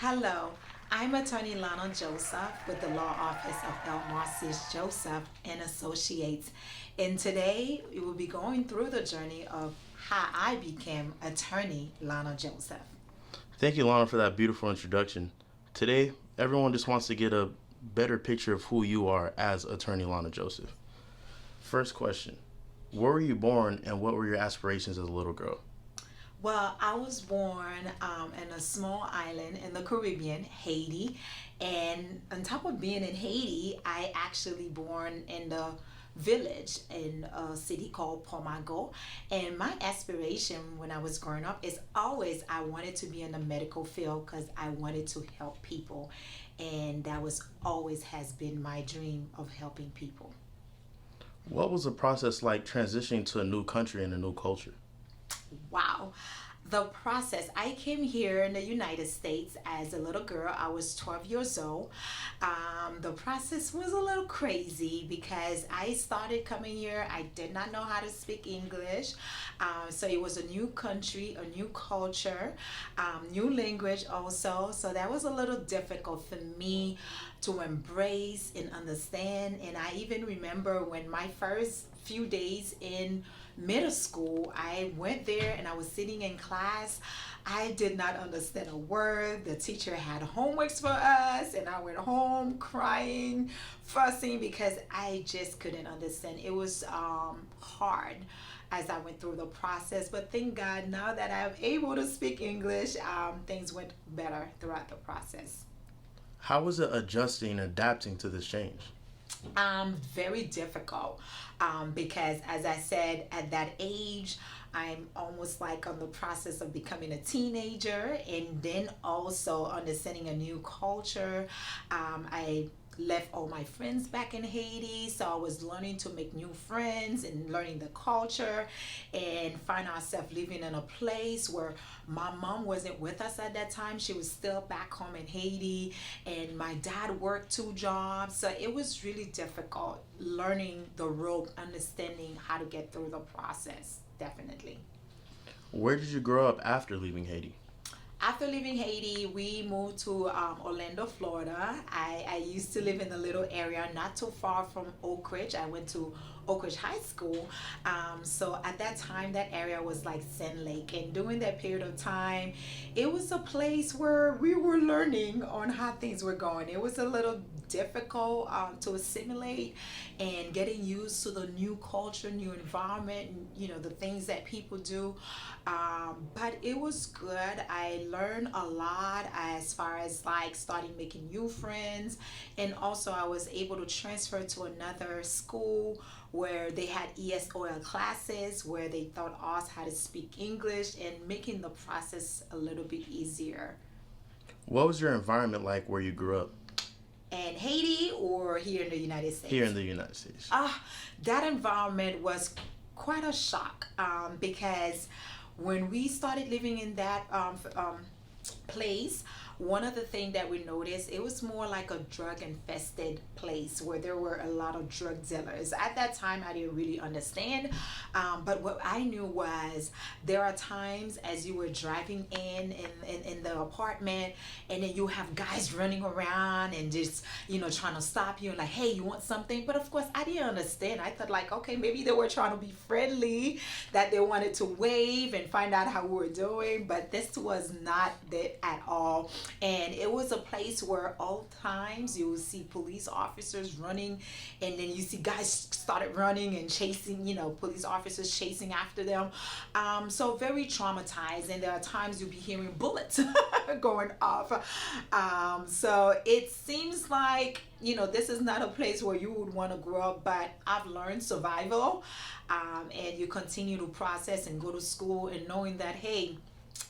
Hello, I'm attorney Lana Joseph with the law office of Marcius Joseph and Associates. And today we will be going through the journey of how I became attorney Lana Joseph. Thank you, Lana, for that beautiful introduction. Today, everyone just wants to get a better picture of who you are as attorney Lana Joseph. First question: where were you born and what were your aspirations as a little girl? Well, I was born in a small island in the Caribbean, Haiti. And on top of being in Haiti, I actually born in the village in a city called Pomago. And my aspiration when I was growing up is always I wanted to be in the medical field because I wanted to help people. And that was always has been my dream of helping people. What was the process like transitioning to a new country and a new culture? Wow. The process. I came here in the United States as a little girl. I was 12 years old. The process was a little crazy because I started coming here. I did not know how to speak English. So it was a new country, a new culture, new language also. So that was a little difficult for me to embrace and understand. And I even remember when my first few days in middle school, I went there and I was sitting in class. I did not understand a word. The teacher had homeworks for us, and I went home crying, fussing because I just couldn't understand. It was hard as I went through the process, but thank God now that I'm able to speak English, things went better throughout the process. How was it adjusting and adapting to this change? Very difficult because, as I said, at that age, I'm almost like on the process of becoming a teenager and then also understanding a new culture. I left all my friends back in Haiti, so I was learning to make new friends and learning the culture and find ourselves living in a place where my mom wasn't with us at that time. She was still back home in Haiti, and my dad worked two jobs, so it was really difficult learning the rope, understanding how to get through the process. Definitely. Where did you grow up after leaving Haiti? After leaving Haiti, we moved to Orlando, Florida. I used to live in a little area not too far from Oak Ridge. I went to Oak Ridge High School. So at that time, that area was like Sand Lake. And during that period of time, it was a place where we were learning on how things were going. It was a little difficult to assimilate and getting used to the new culture, new environment, and, the things that people do. But it was good. I learned a lot as far as like starting making new friends, and also I was able to transfer to another school where they had ESOL classes where they taught us how to speak English and making the process a little bit easier. What was your environment like where you grew up? And Haiti or here in the United Here States? in the United States. That environment was quite a shock because when we started living in that place, one of the things that we noticed, it was more like a drug infested place where there were a lot of drug dealers. At that time, I didn't really understand, but what I knew was there are times as you were driving in the apartment, and then you have guys running around and just trying to stop you and like, hey, you want something? But of course, I didn't understand. I thought like, okay, maybe they were trying to be friendly, that they wanted to wave and find out how we were doing, but this was not that at all. And it was a place where all times you would see police officers running, and then you see guys started running and chasing, police officers chasing after them. So very traumatized, and there are times you'll be hearing bullets going off. So it seems like this is not a place where you would want to grow up, but I've learned survival, and you continue to process and go to school and knowing that, hey,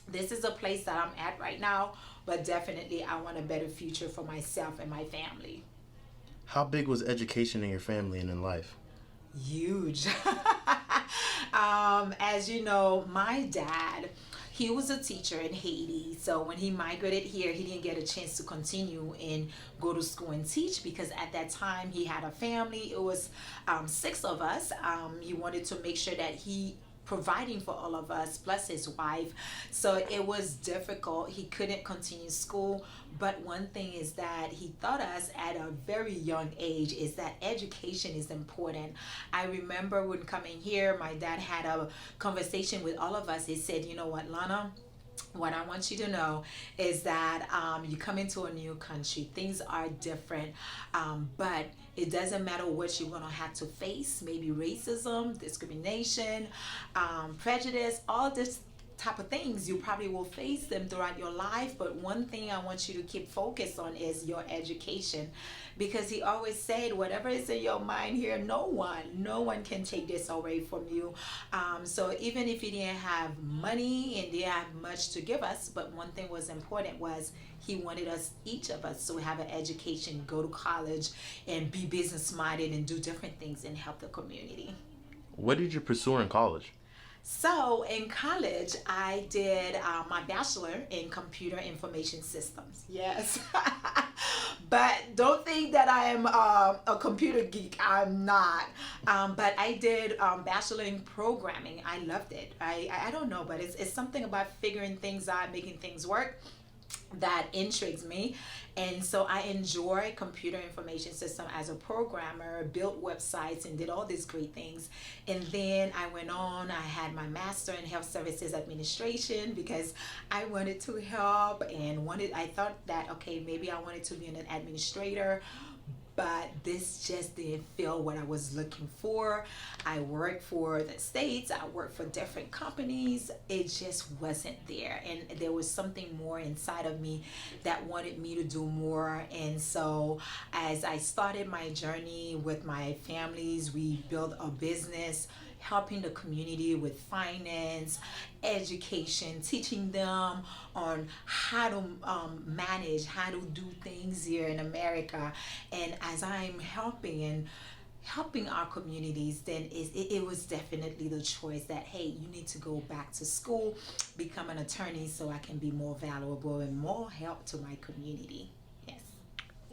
this is a place that I'm at right now, but definitely I want a better future for myself and my family. How big was education in your family and in life? Huge. As you know, my dad, he was a teacher in Haiti. So when he migrated here, he didn't get a chance to continue and go to school and teach because at that time he had a family. It was six of us. He wanted to make sure that he providing for all of us, plus his wife. So it was difficult. He couldn't continue school. But one thing is that he taught us at a very young age is that education is important. I remember when coming here, my dad had a conversation with all of us. He said, you know what, Lana? What I want you to know is that you come into a new country, things are different, but it doesn't matter what you're going to have to face, maybe racism, discrimination, prejudice, all this type of things. You probably will face them throughout your life, but one thing I want you to keep focused on is your education, because he always said whatever is in your mind here, no one can take this away from you. So even if he didn't have money and didn't have much to give us, but one thing was important was he wanted us, each of us, to have an education, go to college and be business minded and do different things and help the community. What did you pursue in college? So in college, I did my bachelor in computer information systems. Yes. But don't think that I am a computer geek. I'm not. But I did bachelor in programming. I loved it. I don't know, but it's something about figuring things out, making things work that intrigues me. And so I enjoy computer information system as a programmer, built websites and did all these great things. And then I went on, I had my master in health services administration because I wanted to help and I thought that, okay, maybe I wanted to be an administrator, but this just didn't feel what I was looking for. I worked for the States, I worked for different companies. It just wasn't there. And there was something more inside of me that wanted me to do more. And so as I started my journey with my families, we built a business helping the community with finance, education, teaching them on how to manage, how to do things here in America. And as I'm helping our communities, then it was definitely the choice that, hey, you need to go back to school, become an attorney so I can be more valuable and more help to my community. Yes.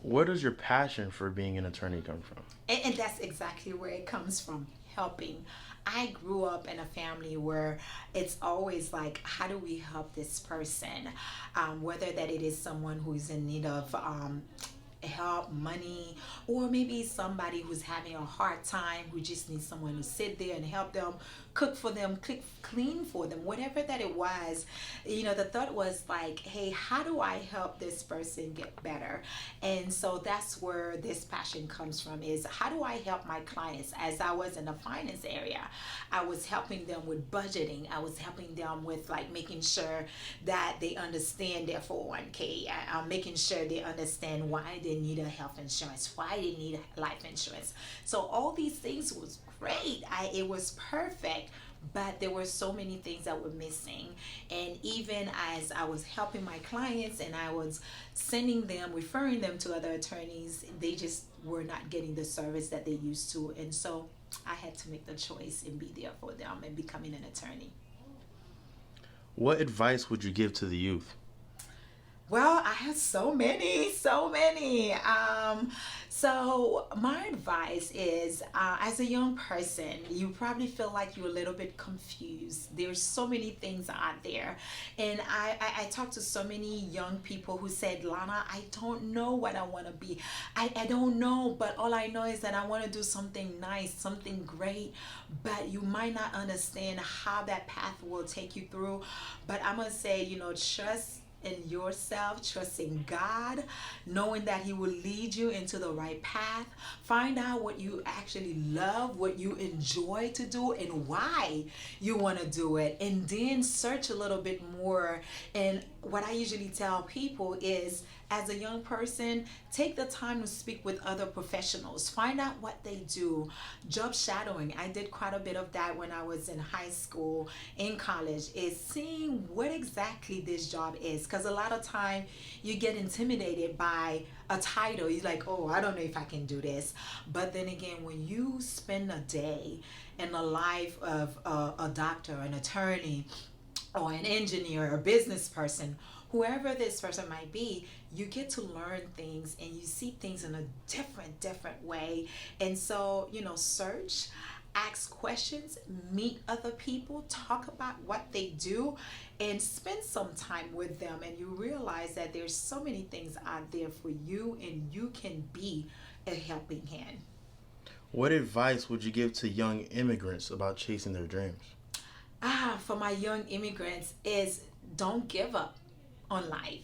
Where does your passion for being an attorney come from? And that's exactly where it comes from, helping. I grew up in a family where it's always like, how do we help this person? Whether that it is someone who's in need of help, money, or maybe somebody who's having a hard time who just needs someone to sit there and help them, cook for them, clean for them, whatever that it was. The thought was like, hey, how do I help this person get better? And so that's where this passion comes from, is how do I help my clients? As I was in the finance area, I was helping them with budgeting. I was helping them with like making sure that they understand their 401k. I'm making sure they understand why they need a health insurance, why they need life insurance. So all these things was great. It was perfect, but there were so many things that were missing. And even as I was helping my clients and I was sending them, referring them to other attorneys, they just were not getting the service that they used to. And so I had to make the choice and be there for them and becoming an attorney. What advice would you give to the youth? Well, I have so many. So my advice is, as a young person, you probably feel like you're a little bit confused. There's so many things out there. And I talked to so many young people who said, Lana, I don't know what I want to be. I don't know, but all I know is that I want to do something nice, something great, but you might not understand how that path will take you through. But I'm going to say, trust in yourself, trust in God, knowing that He will lead you into the right path. Find out what you actually love, what you enjoy to do, and why you want to do it. And then search a little bit more. And what I usually tell people is, as a young person, take the time to speak with other professionals. Find out what they do. Job shadowing. I did quite a bit of that when I was in high school, in college, is seeing what exactly this job is. Because a lot of time you get intimidated by a title. You're like, oh, I don't know if I can do this. But then again, when you spend a day in the life of a doctor, an attorney, or an engineer, or business person, whoever this person might be, you get to learn things and you see things in a different way. And so, search. ask questions, meet other people, talk about what they do, and spend some time with them. And you realize that there's so many things out there for you, and you can be a helping hand. What advice would you give to young immigrants about chasing their dreams? For my young immigrants is don't give up on life.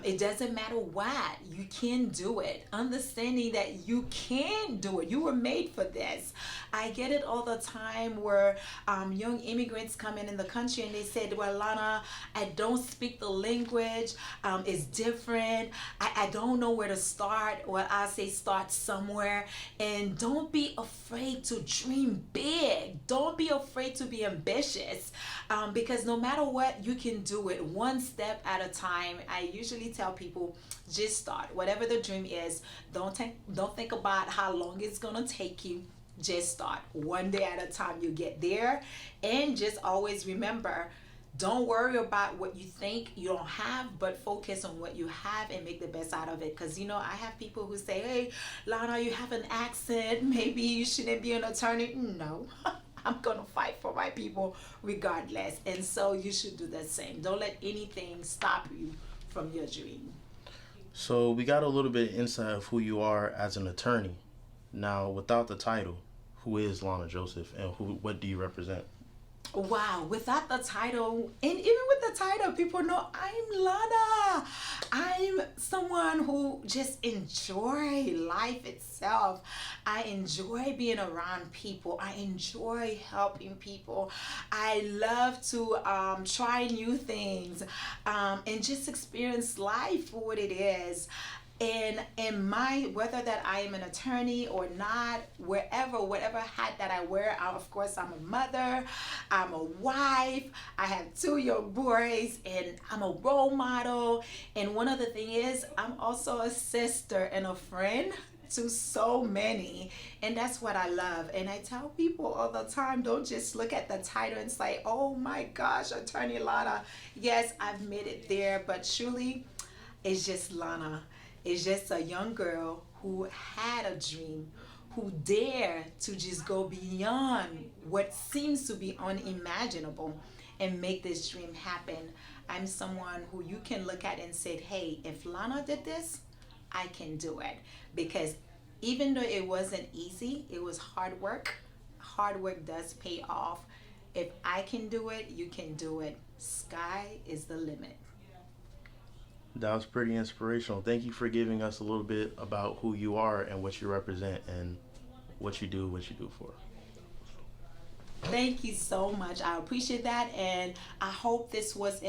It doesn't matter what, you can do it. Understanding that you can do it. You were made for this. I get it all the time where young immigrants come in the country and they said, well, Lana, I don't speak the language. It's different. I don't know where to start. Well, I say start somewhere. And don't be afraid to dream big. Don't be afraid to be ambitious, because no matter what, you can do it one step at a time. I usually tell people, just start. Whatever the dream is, don't think about how long it's gonna take you. Just start. One day at a time, you get there. And just always remember, don't worry about what you think you don't have, but focus on what you have and make the best out of it. Because, I have people who say, hey, Lana, you have an accent. Maybe you shouldn't be an attorney. No. I'm going to fight for my people regardless. And so you should do the same. Don't let anything stop you from your dream. So we got a little bit of insight of who you are as an attorney. Now, without the title, who is Lana Joseph, and what do you represent? Wow, without the title, and even with the title, people know I'm Lana. I'm someone who just enjoy life itself. I enjoy being around people. I enjoy helping people. I love to try new things and just experience life for what it is. And in my, whether that I am an attorney or not, whatever hat that I wear, of course I'm a mother, I'm a wife, I have 2 young boys, and I'm a role model. And one other thing is, I'm also a sister and a friend to so many, and that's what I love. And I tell people all the time, don't just look at the title and say, oh my gosh, Attorney Lana. Yes, I've made it there, but truly it's just Lana. It's just a young girl who had a dream, who dared to just go beyond what seems to be unimaginable and make this dream happen. I'm someone who you can look at and say, hey, if Lana did this, I can do it. Because even though it wasn't easy, it was hard work. Hard work does pay off. If I can do it, you can do it. Sky is the limit. That was pretty inspirational. Thank you for giving us a little bit about who you are and what you represent and what you do for. Thank you so much. I appreciate that, and I hope this was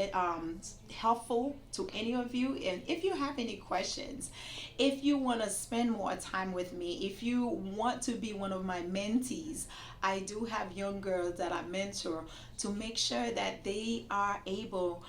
helpful to any of you. And if you have any questions, if you want to spend more time with me, if you want to be one of my mentees, I do have young girls that I mentor to make sure that they are able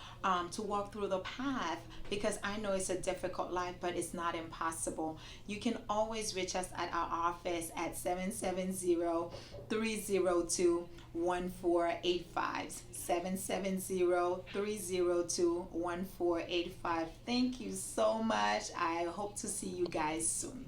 to walk through the path, because I know it's a difficult life, but it's not impossible. You can always reach us at our office at 770-302-1485. 770-302-1485. Thank you so much. I hope to see you guys soon.